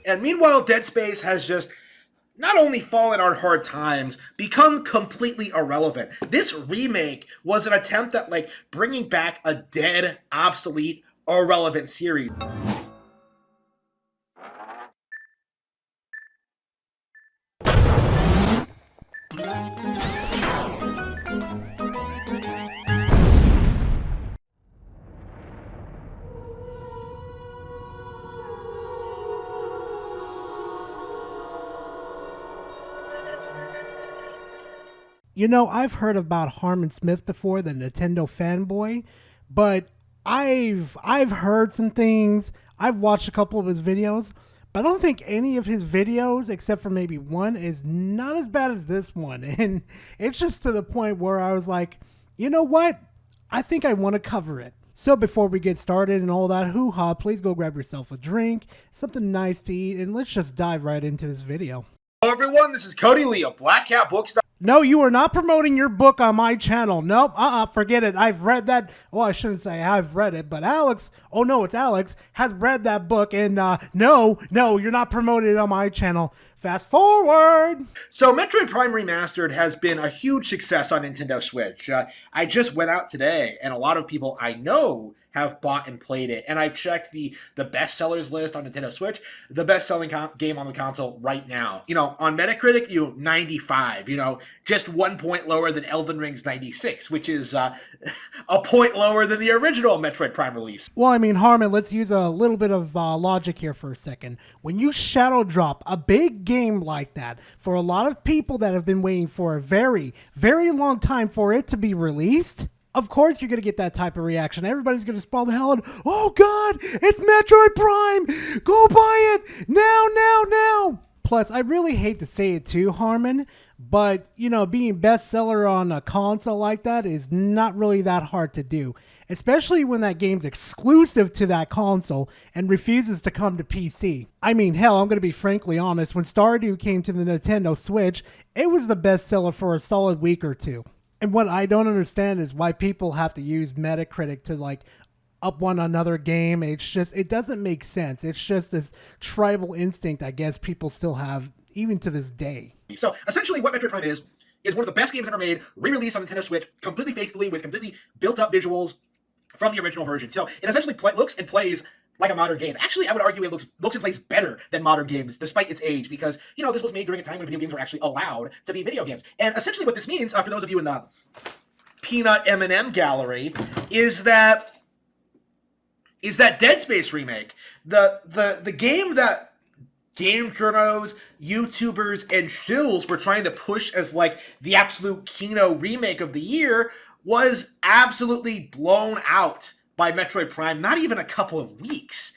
And meanwhile, Dead Space has just not only fallen on hard times, become completely irrelevant. This remake was an attempt at like bringing back a dead, obsolete, irrelevant series. You know, I've heard about Harman Smith before, the Nintendo fanboy, but I've heard some things. I've watched a couple of his videos, but I don't think any of his videos, except for maybe one, is not as bad as this one. And it's just to the point where I was like, you know what? I think I want to cover it. So before we get started and all that hoo-ha, please go grab yourself a drink, something nice to eat, and let's just dive right into this video. Hello everyone, this is Cody Lee of Black Cat Books. No, you are not promoting your book on my channel. Nope, forget it. I've read that. Well, I shouldn't say I've read it, but Alex, oh no, it's Alex, has read that book, and no, you're not promoting it on my channel. Fast forward. So Metroid Prime Remastered has been a huge success on Nintendo Switch. I just went out today, and a lot of people I know have bought and played it. And I checked the bestsellers list on Nintendo Switch, the best-selling game on the console right now. You know, on Metacritic, 95. Just 1 point lower than Elden Ring's 96, which is a point lower than the original Metroid Prime release. Well, I mean, Harman, let's use a little bit of logic here for a second. When you shadow drop a big game like that, for a lot of people that have been waiting for a very, very long time for it to be released, of course you're going to get that type of reaction. Everybody's going to sprawl the hell out. Oh, God, it's Metroid Prime. Go buy it now. Plus, I really hate to say it too, Harman, but, being bestseller on a console like that is not really that hard to do, especially when that game's exclusive to that console and refuses to come to PC. I mean, hell, I'm going to be frankly honest. When Stardew came to the Nintendo Switch, it was the bestseller for a solid week or two. And what I don't understand is why people have to use Metacritic to up one another game. It's just, it doesn't make sense. It's just this tribal instinct I guess people still have even to this day. So essentially what Metroid Prime is one of the best games ever made, re-released on Nintendo Switch, completely faithfully with completely built-up visuals from the original version. So it essentially looks and plays like a modern game. Actually, I would argue it looks and plays better than modern games, despite its age, because, this was made during a time when video games were actually allowed to be video games. And essentially what this means, for those of you in the Peanut M&M gallery, is that Dead Space Remake, the game that game journos, YouTubers, and shills were trying to push as the absolute Kino remake of the year, was absolutely blown out by Metroid Prime, not even a couple of weeks.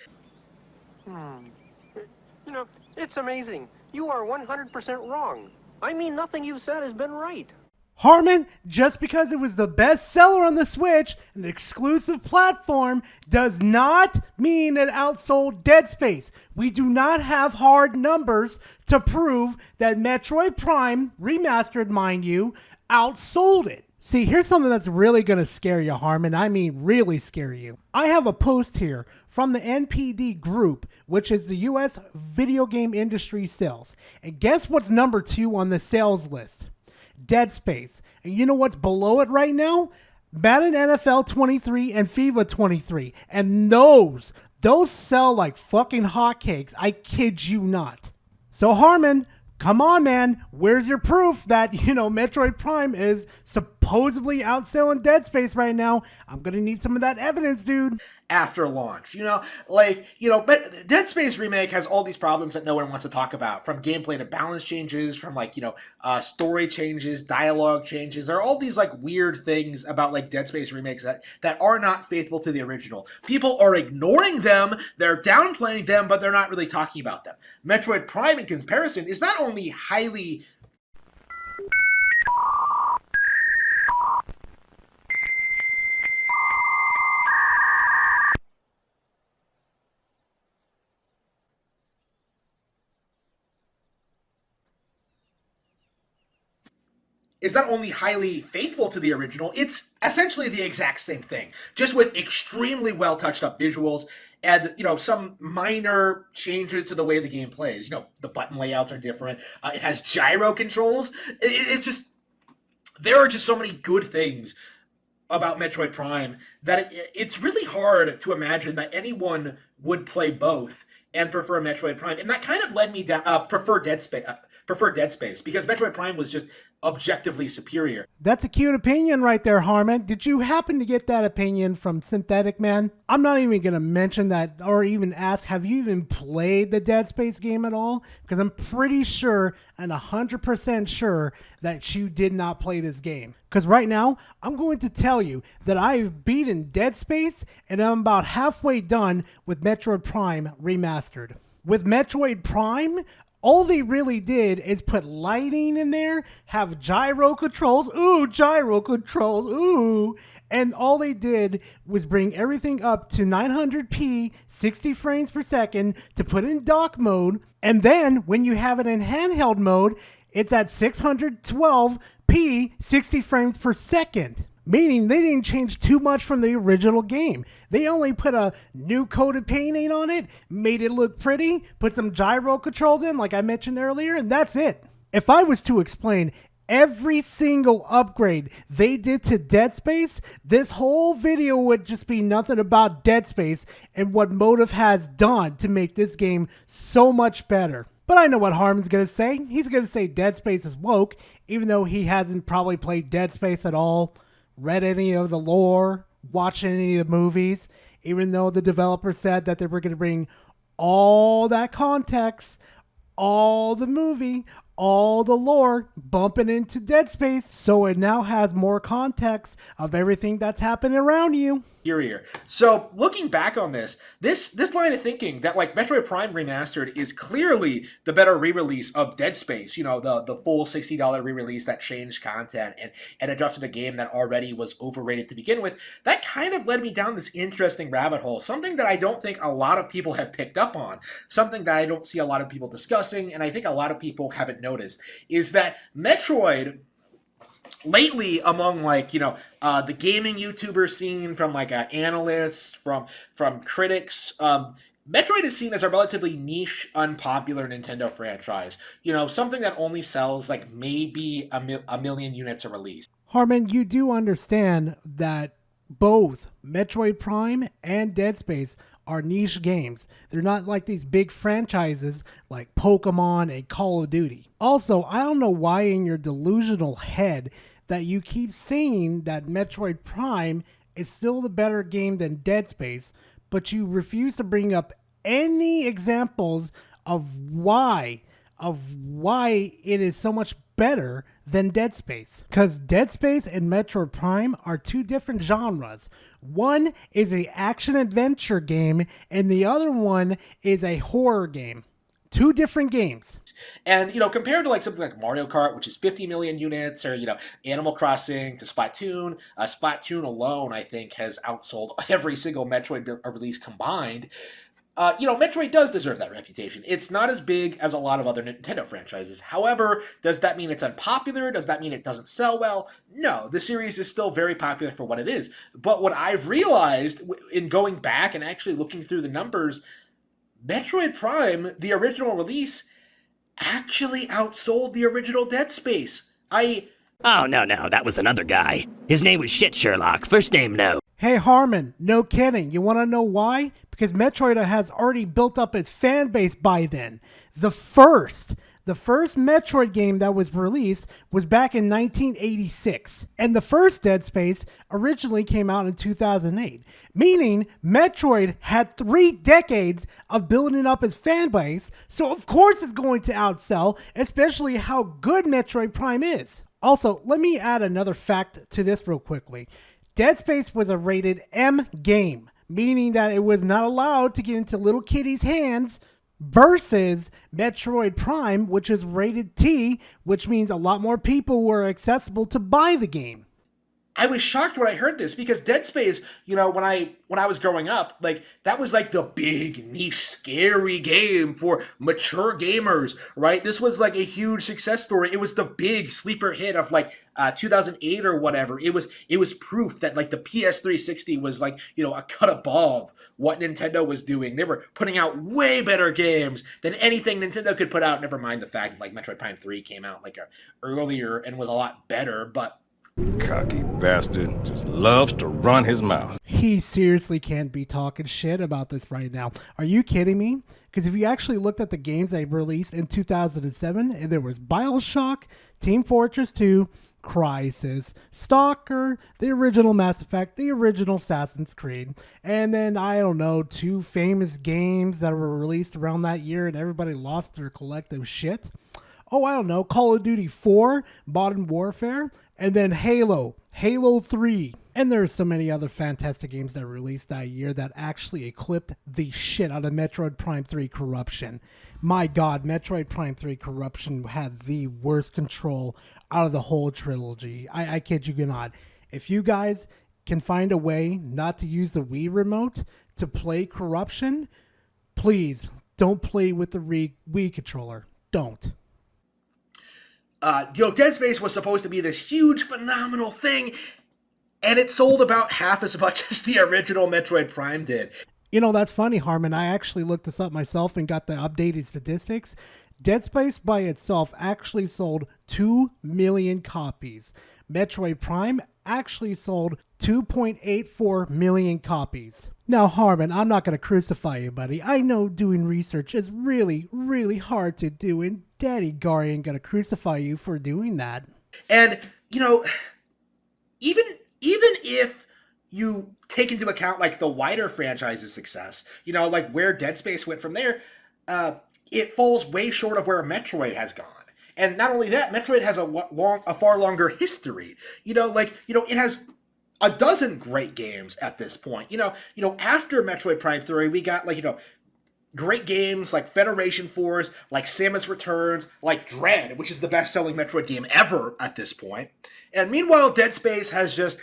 It's amazing. You are 100% wrong. I mean, nothing you've said has been right. Harman, just because it was the best seller on the Switch, an exclusive platform, does not mean it outsold Dead Space. We do not have hard numbers to prove that Metroid Prime, remastered mind you, outsold it. See, here's something that's really going to scare you, Harman. I mean, really scare you. I have a post here from the NPD group, which is the US video game industry sales. And guess what's number 2 on the sales list? Dead Space. And you know what's below it right now? Madden NFL 23 and FIFA 23. And those sell like fucking hotcakes. I kid you not. So Harman, come on, man. Where's your proof that, Metroid Prime is supposedly outselling Dead Space right now? I'm going to need some of that evidence, dude. After launch, Dead Space Remake has all these problems that no one wants to talk about, from gameplay to balance changes, from story changes, dialogue changes. There are all these weird things about Dead Space remakes that are not faithful to the original. People are ignoring them, they're downplaying them, but they're not really talking about them. Metroid Prime, in comparison, is not only highly is not only highly faithful to the original, it's essentially the exact same thing, just with extremely well touched up visuals and some minor changes to the way the game plays. The button layouts are different. It has gyro controls. It's just there are just so many good things about Metroid Prime that it's really hard to imagine that anyone would play both and prefer Metroid Prime, and that kind of led me down prefer Dead Space because Metroid Prime was just objectively superior. That's a cute opinion right there, Harman. Did you happen to get that opinion from Synthetic Man? I'm not even going to mention that or even ask, have you even played the Dead Space game at all? Because I'm pretty sure and 100% sure that you did not play this game. Because right now, I'm going to tell you that I've beaten Dead Space and I'm about halfway done with Metroid Prime Remastered. With Metroid Prime, all they really did is put lighting in there, have gyro controls, and all they did was bring everything up to 900p, 60 frames per second to put in dock mode, and then when you have it in handheld mode, it's at 612p, 60 frames per second. Meaning they didn't change too much from the original game. They only put a new coat of painting on it, made it look pretty, put some gyro controls in like I mentioned earlier, and that's it. If I was to explain every single upgrade they did to Dead Space, this whole video would just be nothing about Dead Space and what Motive has done to make this game so much better. But I know what Harman's going to say. He's going to say Dead Space is woke, even though he hasn't probably played Dead Space at all, read any of the lore, watched any of the movies, even though the developer said that they were going to bring all that context, all the movie, all the lore bumping into Dead Space, so it now has more context of everything that's happening around you. So looking back on this line of thinking that like Metroid Prime Remastered is clearly the better re-release of Dead Space, the full $60 re-release that changed content and adjusted a game that already was overrated to begin with, that kind of led me down this interesting rabbit hole, something that I don't think a lot of people have picked up on, something that I don't see a lot of people discussing, and I think a lot of people haven't noticed, is that Metroid lately among the gaming YouTuber scene, from analysts, from critics, Metroid is seen as a relatively niche, unpopular Nintendo franchise. Something that only sells maybe a million units a release. Harman, you do understand that both Metroid Prime and Dead Space are niche games. They're not like these big franchises like Pokemon and Call of Duty. Also, I don't know why in your delusional head that you keep saying that Metroid Prime is still the better game than Dead Space, but you refuse to bring up any examples of why it is so much better than Dead Space. Because Dead Space and Metroid Prime are two different genres. One is an action-adventure game, and the other one is a horror game. Two different games. And, compared to something like Mario Kart, which is 50 million units, or, Animal Crossing to Splatoon, Splatoon alone, I think, has outsold every single Metroid release combined. Metroid does deserve that reputation. It's not as big as a lot of other Nintendo franchises. However, does that mean it's unpopular? Does that mean it doesn't sell well? No, the series is still very popular for what it is. But what I've realized in going back and actually looking through the numbers, Metroid Prime, the original release, actually outsold the original Dead Space. Oh, no, that was another guy. His name was Shit Sherlock, first name no. Hey Harman, no kidding. You want to know why? Because Metroid has already built up its fan base by then. The first Metroid game that was released was back in 1986. And the first Dead Space originally came out in 2008. Meaning Metroid had 3 decades of building up its fan base. So of course it's going to outsell, especially how good Metroid Prime is. Also, let me add another fact to this real quickly. Dead Space was a rated M game, meaning that it was not allowed to get into little kiddies' hands, versus Metroid Prime, which is rated T, which means a lot more people were accessible to buy the game. I was shocked when I heard this because Dead Space, when I was growing up, like that was like the big niche scary game for mature gamers, right? This was like a huge success story. It was the big sleeper hit of like 2008 or whatever. It was proof that like the PS360 was like, a cut above what Nintendo was doing. They were putting out way better games than anything Nintendo could put out. Never mind the fact that like Metroid Prime 3 came out like earlier and was a lot better, but Cocky bastard just loves to run his mouth. He seriously can't be talking shit about this right now. Are you kidding me? Because if you actually looked at the games they released in 2007, and there was BioShock, Team Fortress 2, Crysis, Stalker, the original Mass Effect, the original Assassin's Creed, and then, I don't know, 2 famous games that were released around that year and everybody lost their collective shit. Oh, I don't know, Call of Duty 4, Modern Warfare, and then Halo 3. And there's so many other fantastic games that were released that year that actually eclipsed the shit out of Metroid Prime 3 Corruption. My God, Metroid Prime 3 Corruption had the worst control out of the whole trilogy. I kid you not. If you guys can find a way not to use the Wii remote to play Corruption, please don't play with the Wii controller. Don't. Dead Space was supposed to be this huge, phenomenal thing, and it sold about half as much as the original Metroid Prime did. That's funny, Harman. I actually looked this up myself and got the updated statistics. Dead Space by itself actually sold 2 million copies. Metroid Prime actually sold 2.84 million copies. Now, Harman, I'm not going to crucify you, buddy. I know doing research is really, really hard to do, and Daddy Gar ain't going to crucify you for doing that. And, even if you take into account, like, the wider franchise's success, like, where Dead Space went from there, it falls way short of where Metroid has gone. And not only that, Metroid has a far longer history. It has a dozen great games at this point. After Metroid Prime 3, we got great games like Federation Force, like Samus Returns, like Dread, which is the best-selling Metroid game ever at this point. And meanwhile, Dead Space has just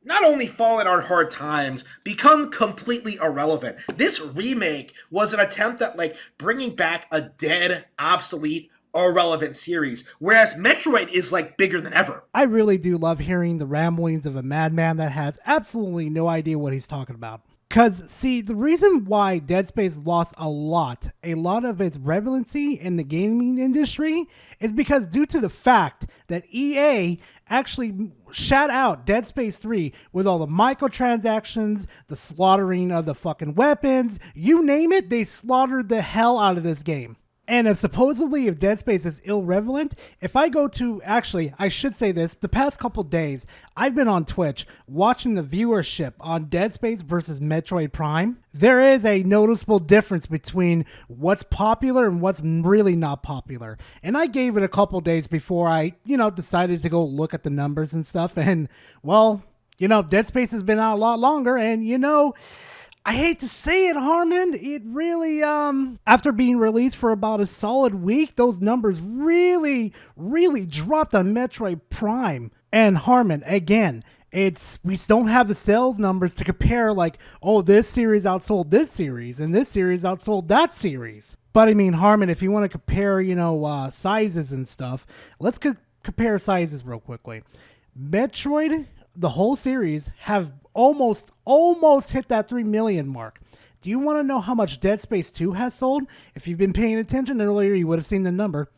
not only fallen on hard times, become completely irrelevant. This remake was an attempt at bringing back a dead, obsolete, irrelevant series, whereas Metroid is bigger than ever. I really do love hearing the ramblings of a madman that has absolutely no idea what he's talking about. Because, see, the reason why Dead Space lost a lot of its relevancy in the gaming industry is because due to the fact that EA actually shat out Dead Space 3 with all the microtransactions, the slaughtering of the fucking weapons, you name it, they slaughtered the hell out of this game. And if Dead Space is irrelevant, if I go to, actually, I should say this, the past couple days, I've been on Twitch watching the viewership on Dead Space versus Metroid Prime. There is a noticeable difference between what's popular and what's really not popular. And I gave it a couple days before I, decided to go look at the numbers and stuff. And, well, Dead Space has been out a lot longer, and, I hate to say it, Harman, it really, after being released for about a solid week, those numbers really, really dropped on Metroid Prime. And Harman, again, we don't have the sales numbers to compare this series outsold this series, and this series outsold that series. But I mean, Harman, if you want to compare, sizes and stuff, let's compare sizes real quickly. Metroid, the whole series, have almost hit that 3 million mark. Do you want to know how much Dead Space 2 has sold? If you've been paying attention earlier, you would have seen the number.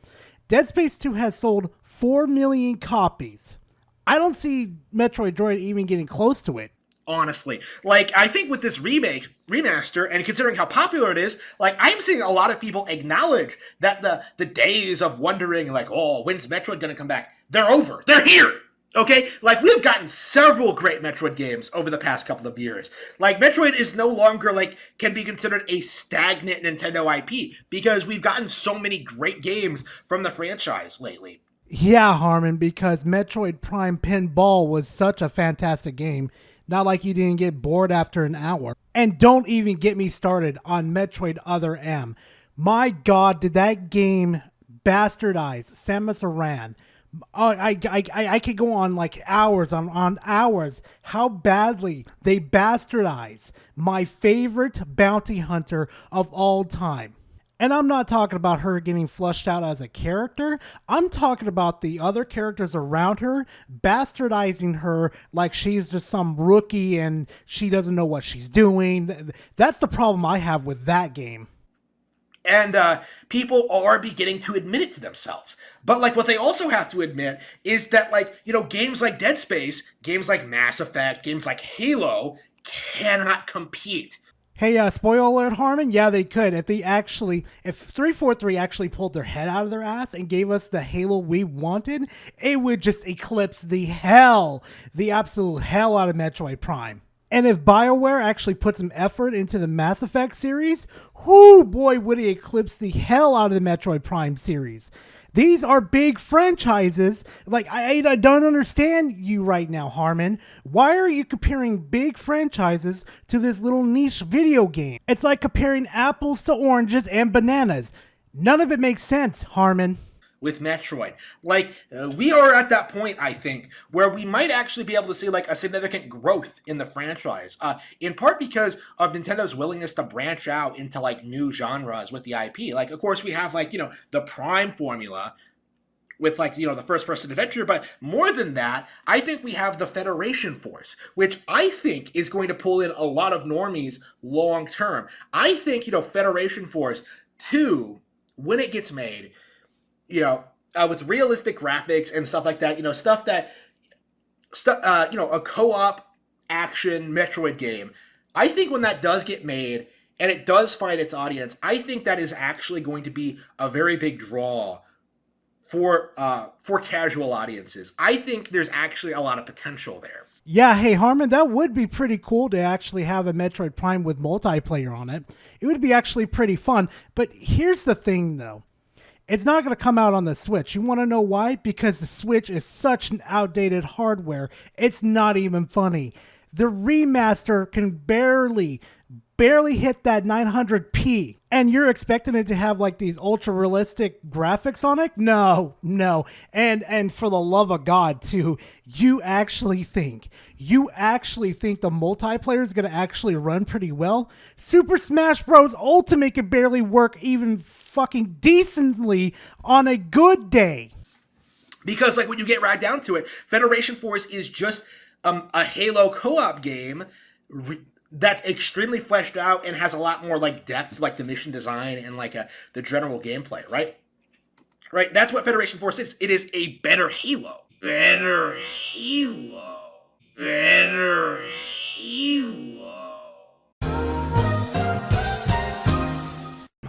Dead Space 2 has sold 4 million copies. I don't see Metroid Dread even getting close to it. Honestly, I think with this remaster, and considering how popular it is, I'm seeing a lot of people acknowledge that the days of wondering, when's Metroid gonna come back? They're over. They're here. Okay, we've gotten several great Metroid games over the past couple of years. Metroid is no longer, can be considered a stagnant Nintendo IP, because we've gotten so many great games from the franchise lately. Yeah, Harman, because Metroid Prime Pinball was such a fantastic game. Not like you didn't get bored after an hour. And don't even get me started on Metroid Other M. My God, did that game bastardize Samus Aran. Oh, I could go on like hours on hours how badly they bastardize my favorite bounty hunter of all time. And I'm not talking about her getting flushed out as a character. I'm talking about the other characters around her bastardizing her like she's just some rookie and she doesn't know what she's doing. That's the problem I have with that game. And people are beginning to admit it to themselves. But like what they also have to admit is that like, games like Dead Space, games like Mass Effect, games like Halo cannot compete. Hey, spoiler alert, Harman. Yeah, they could if 343 actually pulled their head out of their ass and gave us the Halo we wanted, it would just eclipse the absolute hell out of Metroid Prime. And if BioWare actually put some effort into the Mass Effect series, whoo boy, would it eclipse the hell out of the Metroid Prime series. These are big franchises. Like, I don't understand you right now, Harman. Why are you comparing big franchises to this little niche video game? It's like comparing apples to oranges and bananas. None of it makes sense, Harman. With Metroid. Like, we are at that point, I think, where we might actually be able to see, like, a significant growth in the franchise. In part because of Nintendo's willingness to branch out into, like, new genres with the IP. Like, of course, we have, like, the Prime formula with, like, the first-person adventure, but more than that, I think we have the Federation Force, which I think is going to pull in a lot of normies long-term. I think, Federation Force 2, when it gets made, with realistic graphics and stuff like that, a co-op action Metroid game. I think when that does get made and it does find its audience, I think that is actually going to be a very big draw for casual audiences. I think there's actually a lot of potential there. Yeah, hey Harman, that would be pretty cool to actually have a Metroid Prime with multiplayer on it. It would be actually pretty fun. But here's the thing, though. It's not going to come out on the Switch. You want to know why? Because the Switch is such an outdated hardware. It's not even funny. The remaster can barely hit that 900p. And you're expecting it to have like these ultra realistic graphics on it? No. And for the love of God, too, you actually think the multiplayer is going to actually run pretty well? Super Smash Bros. Ultimate can barely work even fucking decently on a good day. Because like when you get right down to it, Federation Force is just a Halo co-op game that's extremely fleshed out and has a lot more like depth, like the mission design and like the general gameplay, right? Right. That's what Federation Force is. It is a better Halo. Better Halo. Better Halo.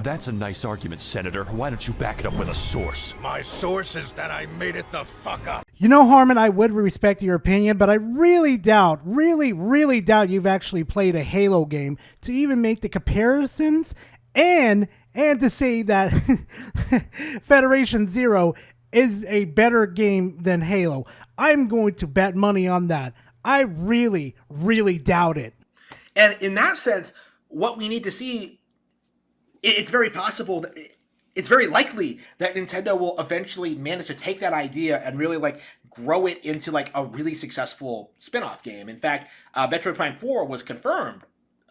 That's a nice argument, Senator. Why don't you back it up with a source? My source is that I made it the fuck up. You know, Harman, I would respect your opinion, but I really doubt you've actually played a Halo game to even make the comparisons and to say that Federation Zero is a better game than Halo. I'm going to bet money on that. I really doubt it. And in that sense, what we need to see, it's very possible that it's very likely that Nintendo will eventually manage to take that idea and really like grow it into like a really successful spin-off game. In fact, Metroid Prime 4 was confirmed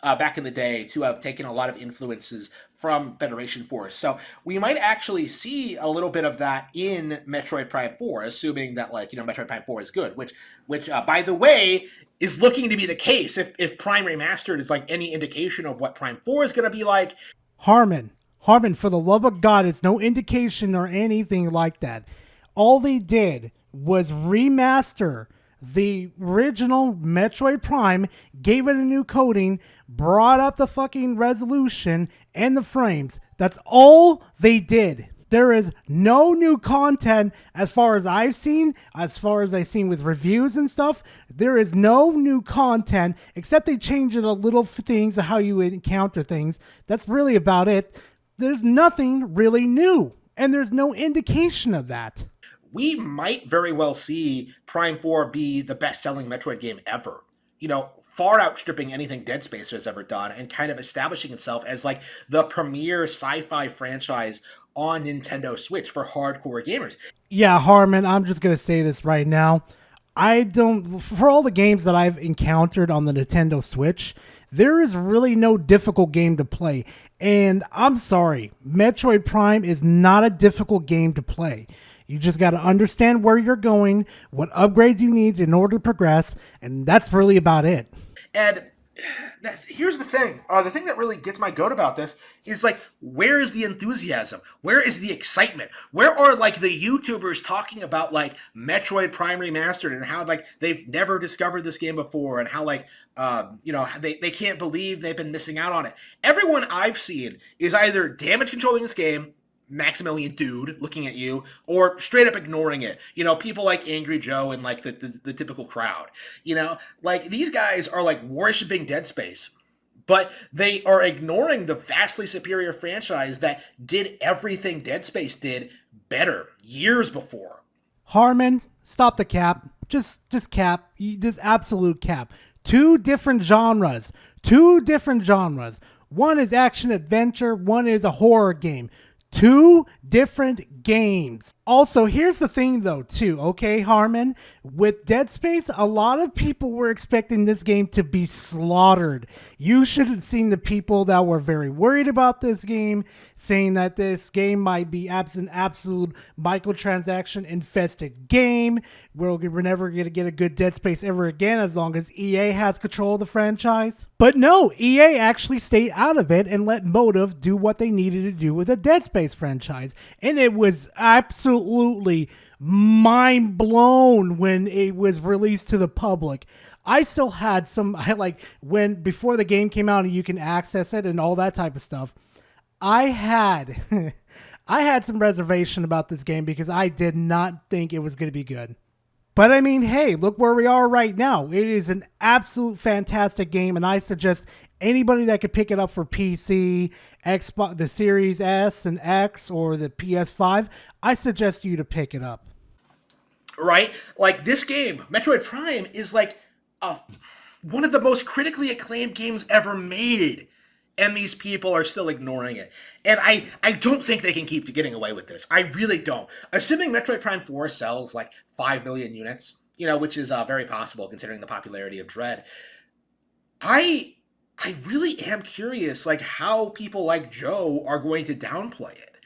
back in the day to have taken a lot of influences from Federation Force. So we might actually see a little bit of that in Metroid Prime 4, assuming that like, Metroid Prime 4 is good, which by the way, is looking to be the case if Prime Remastered is like any indication of what Prime 4 is going to be like. Harman, for the love of God, it's no indication or anything like that. All they did was remaster the original Metroid Prime, gave it a new coding, brought up the fucking resolution and the frames. That's all they did. There is no new content as far as I've seen with reviews and stuff. There is no new content except they changed it a little things of how you encounter things. That's really about it. There's nothing really new, and there's no indication of that. We might very well see Prime 4 be the best-selling Metroid game ever. Far outstripping anything Dead Space has ever done, and kind of establishing itself as like the premier sci-fi franchise on Nintendo Switch for hardcore gamers. Yeah, Harman, I'm just going to say this right now. For all the games that I've encountered on the Nintendo Switch, there is really no difficult game to play. And I'm sorry, Metroid Prime is not a difficult game to play. You just got to understand where you're going, what upgrades you need in order to progress, and that's really about it. And here's the thing. The thing that really gets my goat about this is like, where is the enthusiasm? Where is the excitement? Where are like the YouTubers talking about like Metroid Prime Remastered and how like they've never discovered this game before and how like they can't believe they've been missing out on it. Everyone I've seen is either damage controlling this game, Maximilian dude looking at you, or straight up ignoring it. People like Angry Joe and like the typical crowd. Like these guys are like worshiping Dead Space, but they are ignoring the vastly superior franchise that did everything Dead Space did better years before. Harman, stop the cap. Just cap. This absolute cap. Two different genres. One is action adventure. One is a horror game. Two different games. Also, here's the thing though, too, okay, Harman? With Dead Space, a lot of people were expecting this game to be slaughtered. You should have seen the people that were very worried about this game, saying that this game might be an absolute microtransaction infested game. We're never going to get a good Dead Space ever again as long as EA has control of the franchise. But no, EA actually stayed out of it and let Motive do what they needed to do with the Dead Space franchise. And it was absolutely mind blown when it was released to the public. I still had before the game came out and you can access it and all that type of stuff. I had some reservation about this game because I did not think it was going to be good. But I mean, hey, look where we are right now. It is an absolute fantastic game, and I suggest anybody that could pick it up for PC, Xbox, the Series S and X, or the PS5, I suggest you to pick it up. Right? Like, this game, Metroid Prime, is like one of the most critically acclaimed games ever made. And these people are still ignoring it. And I don't think they can keep getting away with this. I really don't. Assuming Metroid Prime 4 sells like 5 million units, which is very possible considering the popularity of Dread, I really am curious, like, how people like Joe are going to downplay it.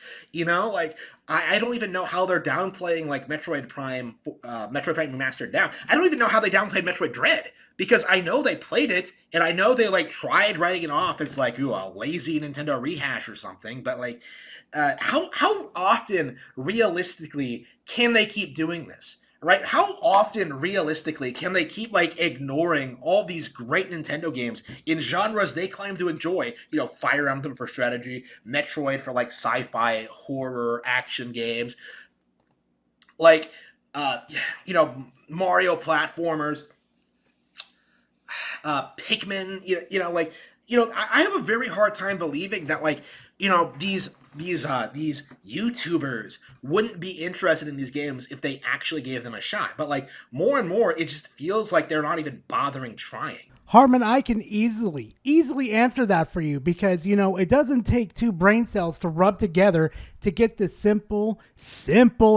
Like, I don't even know how they're downplaying, like, Metroid Prime Remastered now. I don't even know how they downplayed Metroid Dread, because I know they played it, and I know they, like, tried writing it off as, like, a lazy Nintendo rehash or something, but, like, how often, realistically, can they keep doing this? Right? How often, realistically, can they keep, like, ignoring all these great Nintendo games in genres they claim to enjoy? Fire Emblem for strategy, Metroid for, like, sci-fi, horror, action games, like, Mario platformers, Pikmin, I have a very hard time believing that, like, these YouTubers wouldn't be interested in these games if they actually gave them a shot. But like more and more, it just feels like they're not even bothering trying. Harman, I can easily answer that for you because, it doesn't take two brain cells to rub together to get this simple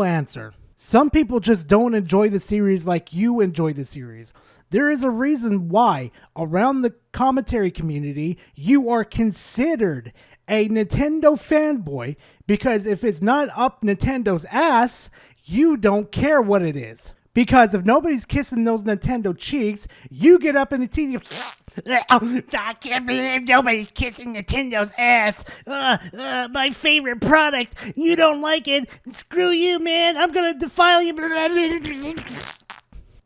answer. Some people just don't enjoy the series like you enjoy the series. There is a reason why around the commentary community, you are considered a Nintendo fanboy, because if it's not up Nintendo's ass, you don't care what it is. Because if nobody's kissing those Nintendo cheeks, you get up in the TV. I can't believe nobody's kissing Nintendo's ass. My favorite product. You don't like it? Screw you, man. I'm gonna defile you.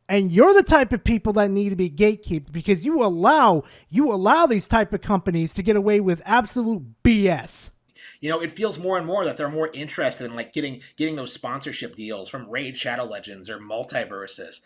And you're the type of people that need to be gatekeeped because you allow these type of companies to get away with absolute BS. It feels more and more that they're more interested in like getting those sponsorship deals from Raid Shadow Legends or Multiverses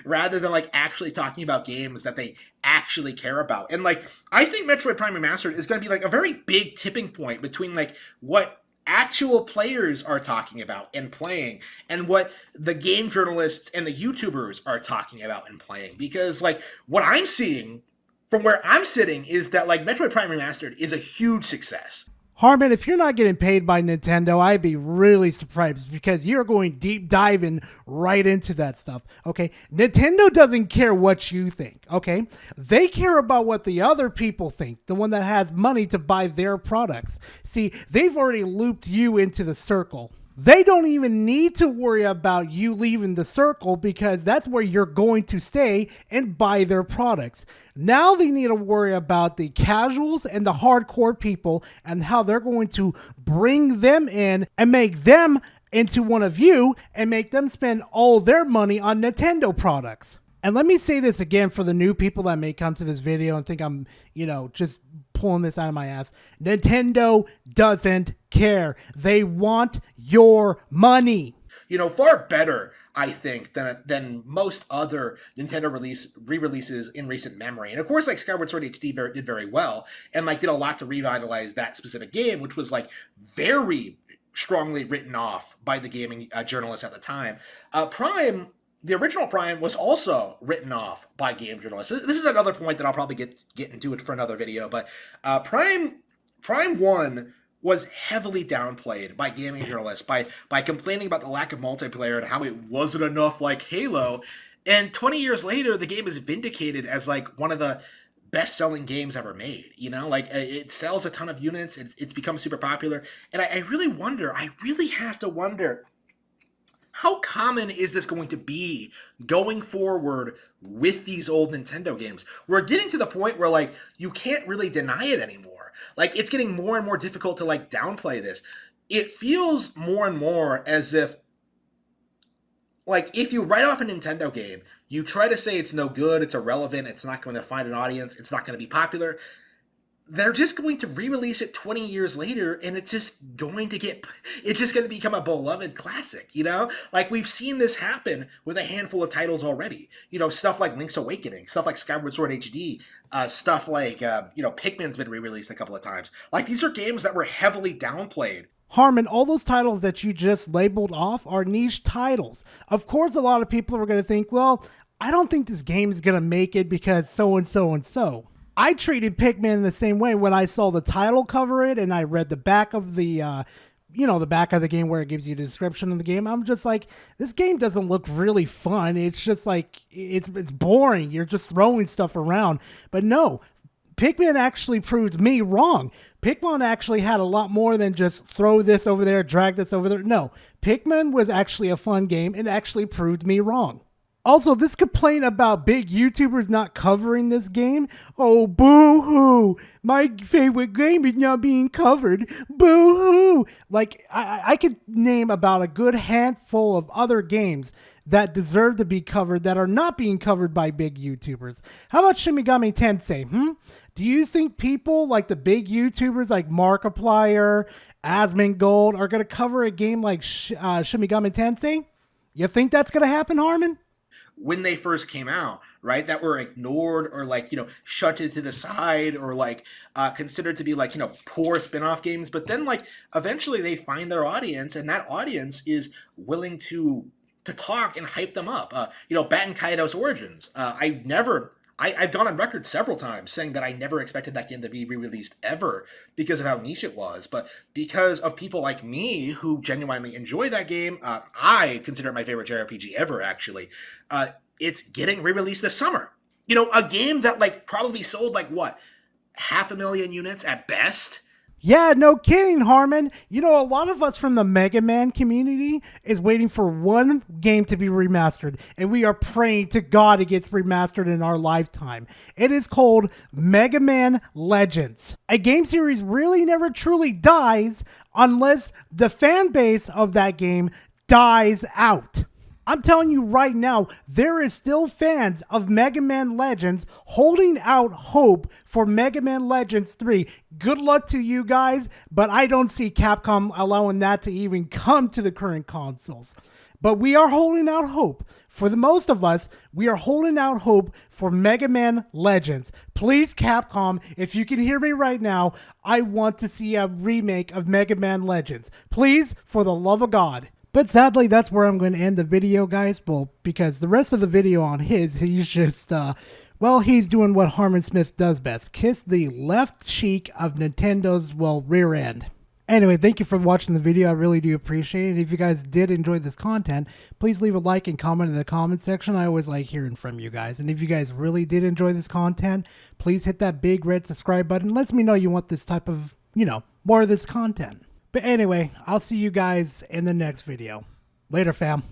rather than like actually talking about games that they actually care about. And like I think Metroid Prime Remastered is going to be like a very big tipping point between like what actual players are talking about and playing and what the game journalists and the YouTubers are talking about and playing. Because like what I'm seeing from where I'm sitting is that like Metroid Prime Remastered is a huge success. Harman, if you're not getting paid by Nintendo, I'd be really surprised because you're going deep diving right into that stuff, okay? Nintendo doesn't care what you think, okay? They care about what the other people think, the one that has money to buy their products. See, they've already looped you into the circle. They don't even need to worry about you leaving the circle because that's where you're going to stay and buy their products. Now they need to worry about the casuals and the hardcore people and how they're going to bring them in and make them into one of you and make them spend all their money on Nintendo products. And let me say this again for the new people that may come to this video and think I'm, just pulling this out of my ass. Nintendo doesn't care. They want your money. Far better, I think, than most other Nintendo re-releases in recent memory. And of course, Skyward Sword HD did very well, and did a lot to revitalize that specific game, which was very strongly written off by the gaming journalists at the time. Prime. The original Prime was also written off by game journalists. This is another point that I'll probably get into it for another video, but Prime 1 was heavily downplayed by gaming journalists by complaining about the lack of multiplayer and how it wasn't enough like Halo. And 20 years later, the game is vindicated as one of the best-selling games ever made. It sells a ton of units. It's become super popular. And I really have to wonder, how common is this going to be going forward with these old Nintendo games? We're getting to the point where, you can't really deny it anymore. It's getting more and more difficult to, downplay this. It feels more and more as if, if you write off a Nintendo game, you try to say it's no good, it's irrelevant, it's not going to find an audience, it's not going to be popular. They're just going to re-release it 20 years later, and it's just going to become a beloved classic, We've seen this happen with a handful of titles already. Stuff like Link's Awakening, stuff like Skyward Sword HD, stuff like, Pikmin's been re-released a couple of times. These are games that were heavily downplayed. Harman, all those titles that you just labeled off are niche titles. Of course, a lot of people are going to think, well, I don't think this game is going to make it because so-and-so and so. I treated Pikmin the same way when I saw the title cover it and I read the back of the, the back of the game where it gives you the description of the game. I'm just like, this game doesn't look really fun. It's just it's boring. You're just throwing stuff around. But no, Pikmin actually proved me wrong. Pikmin actually had a lot more than just throw this over there, drag this over there. No, Pikmin was actually a fun game and actually proved me wrong. Also, this complaint about big YouTubers not covering this game, oh, boo-hoo, my favorite game is not being covered, boo-hoo. I could name about a good handful of other games that deserve to be covered that are not being covered by big YouTubers. How about Shin Megami Tensei, Do you think people like the big YouTubers like Markiplier, Asmongold are going to cover a game like Shin Megami Tensei? You think that's going to happen, Harman? When they first came out, right, that were ignored or shunted to the side or considered to be poor spin-off games, but then eventually they find their audience, and that audience is willing to talk and hype them up. Baten Kaido's Origins. I've gone on record several times saying that I never expected that game to be re-released ever because of how niche it was. But because of people like me who genuinely enjoy that game, I consider it my favorite JRPG ever, actually. It's getting re-released this summer. A game that probably sold 500,000 units at best. Yeah, no kidding, Harman. A lot of us from the Mega Man community is waiting for one game to be remastered, and we are praying to God it gets remastered in our lifetime. It is called Mega Man Legends. A game series really never truly dies unless the fan base of that game dies out. I'm telling you right now, there is still fans of Mega Man Legends holding out hope for Mega Man Legends 3. Good luck to you guys, but I don't see Capcom allowing that to even come to the current consoles. But we are holding out hope. For the most of us, we are holding out hope for Mega Man Legends. Please, Capcom, if you can hear me right now, I want to see a remake of Mega Man Legends. Please, for the love of God. But sadly, that's where I'm going to end the video, guys. Well, because the rest of the video on he's just Well, he's doing what Harman Smith does best. Kiss the left cheek of Nintendo's, well, rear end. Anyway, thank you for watching the video. I really do appreciate it. If you guys did enjoy this content, please leave a like and comment in the comment section. I always like hearing from you guys. And if you guys really did enjoy this content, please hit that big red subscribe button. Lets me know you want this type of, more of this content. But anyway, I'll see you guys in the next video. Later, fam.